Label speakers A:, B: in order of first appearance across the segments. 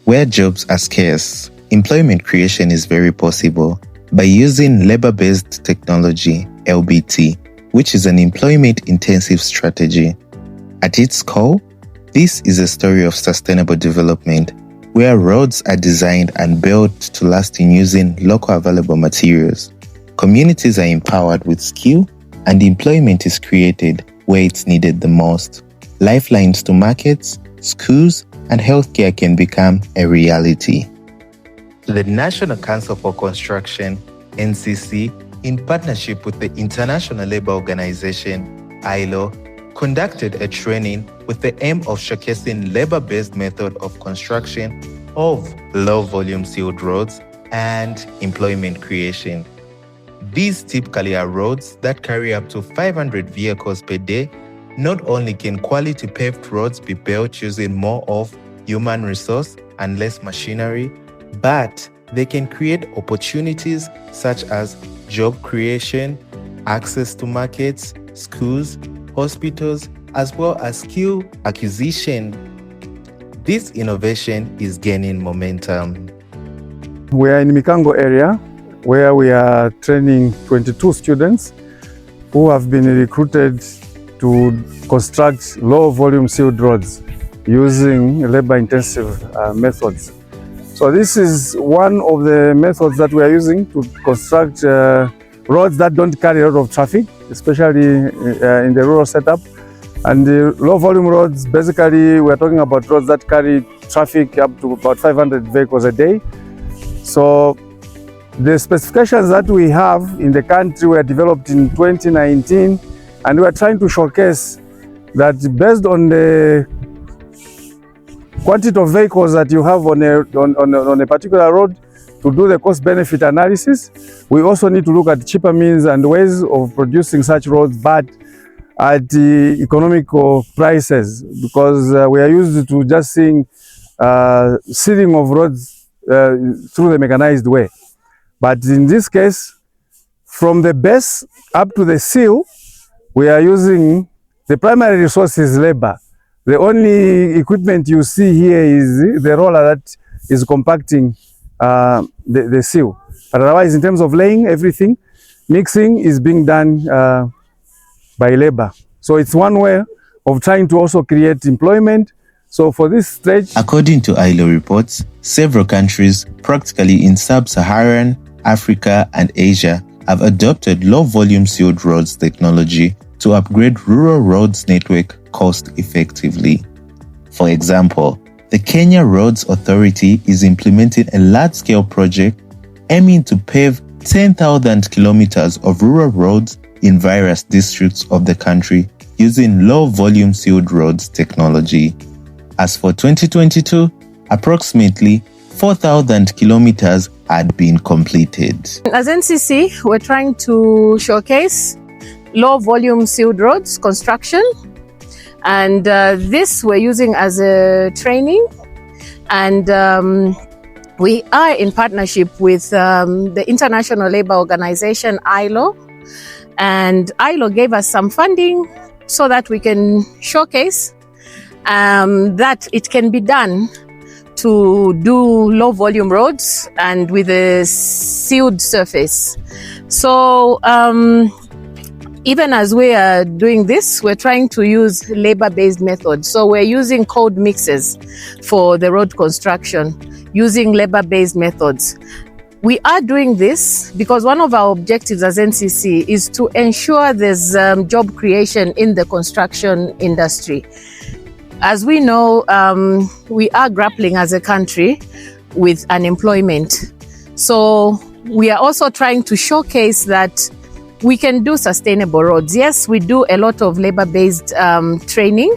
A: Where jobs are scarce, employment creation is very possible by using labor-based technology, LBT, which is an employment-intensive strategy. At its core, this is a story of sustainable development where roads are designed and built to last in using local available materials. Communities are empowered with skill and employment is created where it's needed the most. Lifelines to markets, schools, and healthcare can become a reality. The National Council for Construction, NCC, in partnership with the International Labour Organization, ILO, conducted a training with the aim of showcasing labor-based method of construction of low-volume sealed roads and employment creation. These typically are roads that carry up to 500 vehicles per day. Not only can quality paved roads be built using more of human resource and less machinery, but they can create opportunities such as job creation, access to markets, schools, hospitals, as well as skill acquisition. This innovation is gaining momentum.
B: We are in Mikango area where we are training 22 students who have been recruited to construct low-volume sealed roads using labor-intensive methods. So this is one of the methods that we are using to construct roads that don't carry a lot of traffic, especially in the rural setup. And the low-volume roads, basically, we are talking about roads that carry traffic up to about 500 vehicles a day. So the specifications that we have in the country were developed in 2019, and we are trying to showcase that based on the quantity of vehicles that you have on a particular road, to do the cost-benefit analysis, we also need to look at cheaper means and ways of producing such roads, but at the economical prices, because we are used to just seeing sealing of roads through the mechanized way. But in this case, from the base up to the seal, we are using the primary resource is labor. The only equipment you see here is the roller that is compacting the seal. But otherwise, in terms of laying everything, mixing is being done by labor. So it's one way of trying to also create employment. So for this stage,
A: according to ILO reports, several countries, practically in sub-Saharan Africa and Asia, have adopted low-volume sealed roads technology to upgrade rural roads network cost-effectively. For example, the Kenya Roads Authority is implementing a large-scale project aiming to pave 10,000 kilometers of rural roads in various districts of the country using low-volume sealed roads technology. As for 2022, approximately 4,000 kilometers had been completed.
C: As NCC, we're trying to showcase low-volume sealed roads construction, and this we're using as a training, and we are in partnership with the International Labour Organization, ILO, and ILO gave us some funding so that we can showcase that it can be done to do low volume roads and with a sealed surface. So even as we are doing this, we're trying to use labor-based methods. So we're using cold mixes for the road construction, using labor-based methods. We are doing this because one of our objectives as NCC is to ensure there's job creation in the construction industry. As we know, we are grappling as a country with unemployment. So we are also trying to showcase that we can do sustainable roads. Yes, we do a lot of labor-based training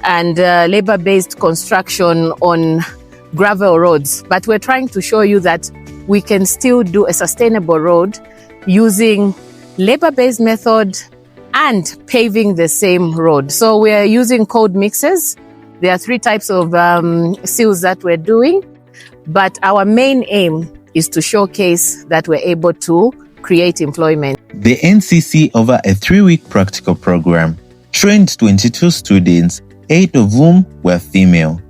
C: and labor-based construction on gravel roads, but we're trying to show you that we can still do a sustainable road using labor-based method and paving the same road. So we're using cold mixes. There are 3 types of seals that we're doing, but our main aim is to showcase that we're able to create employment.
A: The NCC, over a 3-week practical program, trained 22 students, 8 of whom were female.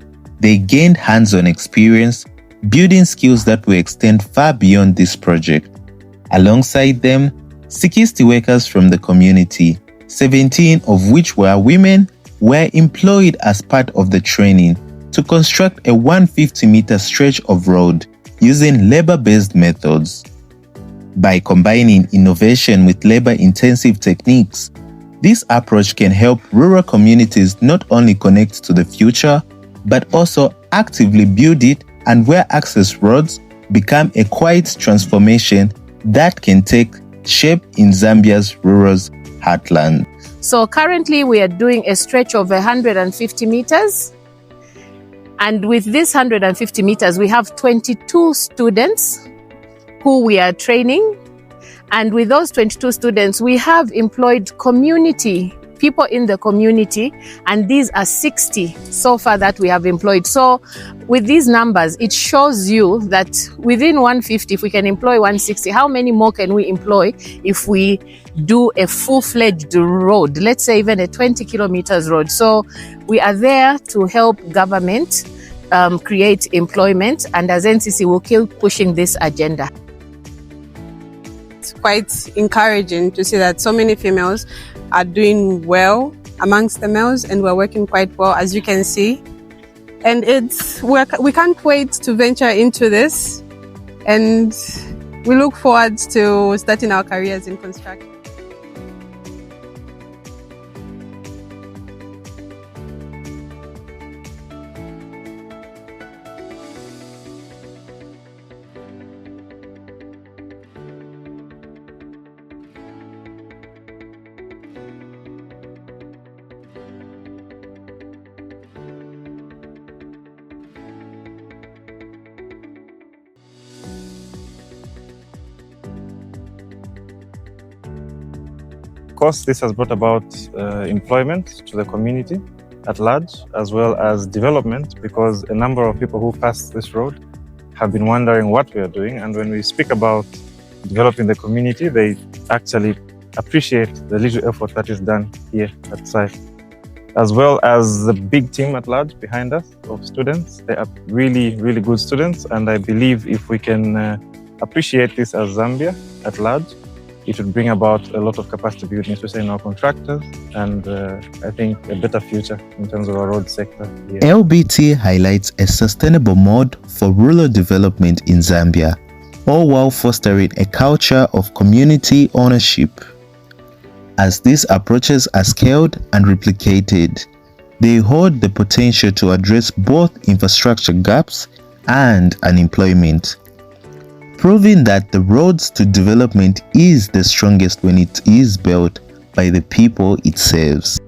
A: They gained hands-on experience, building skills that will extend far beyond this project. Alongside them, 60 workers from the community, 17 of which were women, were employed as part of the training to construct a 150-meter stretch of road using labor-based methods. By combining innovation with labor-intensive techniques, this approach can help rural communities not only connect to the future, but also actively build it, and where access roads become a quiet transformation that can take shape in Zambia's rural heartland.
C: So currently we are doing a stretch of 150 meters. And with this 150 meters, we have 22 students who we are training. And with those 22 students, we have employed people in the community, and these are 60 so far that we have employed. So with these numbers, it shows you that within 150, if we can employ 160, how many more can we employ if we do a full-fledged road, let's say even a 20 kilometers road? So we are there to help government create employment, and as NCC will keep pushing this agenda.
D: It's quite encouraging to see that so many females are doing well amongst the males, and we're working quite well, as you can see. And we can't wait to venture into this, and we look forward to starting our careers in construction.
E: Of course, this has brought about employment to the community at large, as well as development, because a number of people who pass this road have been wondering what we are doing. And when we speak about developing the community, they actually appreciate the little effort that is done here at site, as well as the big team at large behind us of students. They are really, really good students. And I believe if we can appreciate this as Zambia at large, it would bring about a lot of capacity building, especially in our contractors, and I think a better future in terms of our road sector here.
A: LBT highlights a sustainable mode for rural development in Zambia, all while fostering a culture of community ownership. As these approaches are scaled and replicated, they hold the potential to address both infrastructure gaps and unemployment, proving that the roads to development is the strongest when it is built by the people it serves.